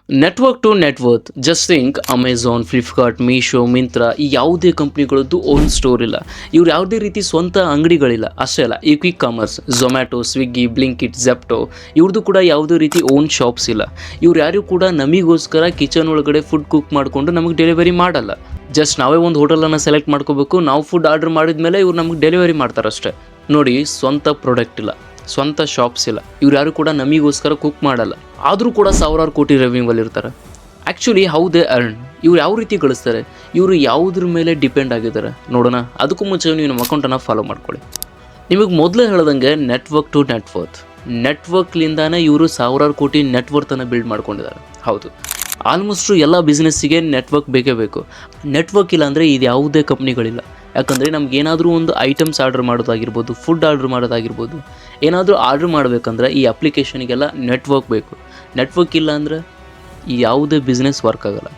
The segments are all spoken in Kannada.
Network to net worth. Just think Amazon, Flipkart, Meesho, Myntra ಈ ಯಾವುದೇ ಕಂಪ್ನಿಗಳದ್ದು ಓನ್ ಸ್ಟೋರ್ ಇಲ್ಲ. ಇವ್ರು ಯಾವುದೇ ರೀತಿ ಸ್ವಂತ ಅಂಗಡಿಗಳಿಲ್ಲ. ಅಷ್ಟೇ ಅಲ್ಲ, ಈ ಕ್ವಿಕ್ ಕಾಮರ್ಸ್, ಝೊಮ್ಯಾಟೊ, ಸ್ವಿಗ್ಗಿ, ಬ್ಲಿಂಕಿಟ್, ಝೆಪ್ಟೊ ಇವ್ರದ್ದು ಕೂಡ ಯಾವುದೇ ರೀತಿ ಓನ್ ಶಾಪ್ಸ್ ಇಲ್ಲ. ಇವ್ರು ಯಾರು ಕೂಡ ನಮಗೋಸ್ಕರ ಕಿಚನ್ ಒಳಗಡೆ ಫುಡ್ ಕುಕ್ ಮಾಡಿಕೊಂಡು ನಮಗೆ ಡೆಲಿವರಿ ಮಾಡಲ್ಲ. ಜಸ್ಟ್ ನಾವೇ ಒಂದು ಹೋಟೆಲನ್ನು ಸೆಲೆಕ್ಟ್ ಮಾಡ್ಕೋಬೇಕು, ನಾವು ಫುಡ್ ಆರ್ಡರ್ ಮಾಡಿದ ಮೇಲೆ ಇವ್ರು ನಮಗೆ ಡೆಲಿವರಿ ಮಾಡ್ತಾರಷ್ಟೇ. ನೋಡಿ, ಸ್ವಂತ ಪ್ರಾಡಕ್ಟ್ ಇಲ್ಲ, ಸ್ವಂತ ಶಾಪ್ಸ್ ಇಲ್ಲ. ಇವ್ರು ಯಾರು ಕೂಡ ನಮಗೋಸ್ಕರ ಕುಕ್ ಮಾಡಲ್ಲ. ಆದರೂ ಕೂಡ ಸಾವಿರಾರು ಕೋಟಿ ರೆವಿನ್ಯೂವಲ್ಲಿ ಇರ್ತಾರೆ. ಆ್ಯಕ್ಚುಲಿ ಹೌ ದೇ ಅರ್ನ್, ಇವ್ರು ಯಾವ ರೀತಿ ಗಳಿಸ್ತಾರೆ, ಇವರು ಯಾವುದ್ರ ಮೇಲೆ ಡಿಪೆಂಡ್ ಆಗಿದ್ದಾರೆ ನೋಡೋಣ. ಅದಕ್ಕೂ ಮುಂಚೆ ನೀವು ನಮ್ಮ ಅಕೌಂಟನ್ನು ಫಾಲೋ ಮಾಡ್ಕೊಳ್ಳಿ. ನಿಮಗೆ ಮೊದಲೇ ಹೇಳ್ದಂಗೆ ನೆಟ್ವರ್ಕ್ ಟು ನೆಟ್ವರ್ತ್, ನೆಟ್ವರ್ಕ್ಲಿಂದಾನೇ ಇವರು ಸಾವಿರಾರು ಕೋಟಿ ನೆಟ್ವರ್ತನ್ನು ಬಿಲ್ಡ್ ಮಾಡ್ಕೊಂಡಿದ್ದಾರೆ. ಹೌದು, ಆಲ್ಮೋಸ್ಟು ಎಲ್ಲ ಬಿಸ್ನೆಸ್ಸಿಗೆ ನೆಟ್ವರ್ಕ್ ಬೇಕೇ ಬೇಕು. ನೆಟ್ವರ್ಕ್ ಇಲ್ಲ ಅಂದರೆ ಇದು ಯಾವುದೇ ಕಂಪ್ನಿಗಳಿಲ್ಲ. ಯಾಕಂದರೆ ನಮಗೇನಾದರೂ ಒಂದು ಐಟಮ್ಸ್ ಆರ್ಡರ್ ಮಾಡೋದಾಗಿರ್ಬೋದು, ಫುಡ್ ಆರ್ಡರ್ ಮಾಡೋದಾಗಿರ್ಬೋದು, ಏನಾದರೂ ಆರ್ಡರ್ ಮಾಡಬೇಕಂದ್ರೆ ಈ ಅಪ್ಲಿಕೇಶನಿಗೆಲ್ಲ ನೆಟ್ವರ್ಕ್ ಬೇಕು. ನೆಟ್ವರ್ಕ್ ಇಲ್ಲ ಅಂದರೆ ಈ ಯಾವುದೇ ಬಿಸ್ನೆಸ್ ವರ್ಕ್ ಆಗೋಲ್ಲ.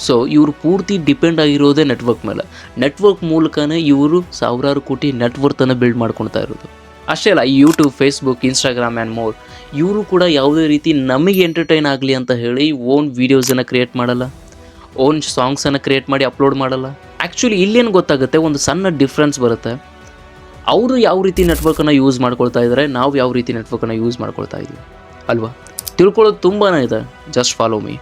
ಸೊ ಇವರು ಪೂರ್ತಿ ಡಿಪೆಂಡ್ ಆಗಿರೋದೇ ನೆಟ್ವರ್ಕ್ ಮೇಲೆ. ನೆಟ್ವರ್ಕ್ ಮೂಲಕನೇ ಇವರು ಸಾವಿರಾರು ಕೋಟಿ ನೆಟ್ವರ್ತನ್ನು ಬಿಲ್ಡ್ ಮಾಡ್ಕೊಳ್ತಾ ಇರೋದು. ಅಷ್ಟೇ ಅಲ್ಲ, ಈ YouTube, Facebook, Instagram and more ಇವರು ಕೂಡ ಯಾವುದೇ ರೀತಿ ನಮಗೆ ಎಂಟರ್ಟೈನ್ ಆಗಲಿ ಅಂತ ಹೇಳಿ ಓನ್ ವೀಡಿಯೋಸನ್ನು ಕ್ರಿಯೇಟ್ ಮಾಡಲ್ಲ, ಓನ್ ಸಾಂಗ್ಸನ್ನು ಕ್ರಿಯೇಟ್ ಮಾಡಿ ಅಪ್ಲೋಡ್ ಮಾಡಲ್ಲ. ಆ್ಯಕ್ಚುಲಿ ಇಲ್ಲೇನು ಗೊತ್ತಾಗುತ್ತೆ, ಒಂದು ಸಣ್ಣ ಡಿಫ್ರೆನ್ಸ್ ಬರುತ್ತೆ. ಅವರು ಯಾವ ರೀತಿ ನೆಟ್ವರ್ಕನ್ನು ಯೂಸ್ ಮಾಡ್ಕೊಳ್ತಾ ಇದ್ದಾರೆ, ನಾವು ಯಾವ ರೀತಿ ನೆಟ್ವರ್ಕನ್ನು ಯೂಸ್ ಮಾಡ್ಕೊಳ್ತಾ ಇದ್ದೀವಿ ಅಲ್ವಾ? ತಿಳ್ಕೊಳ್ಳೋದು ತುಂಬಾ ಇದೆ. Just follow me.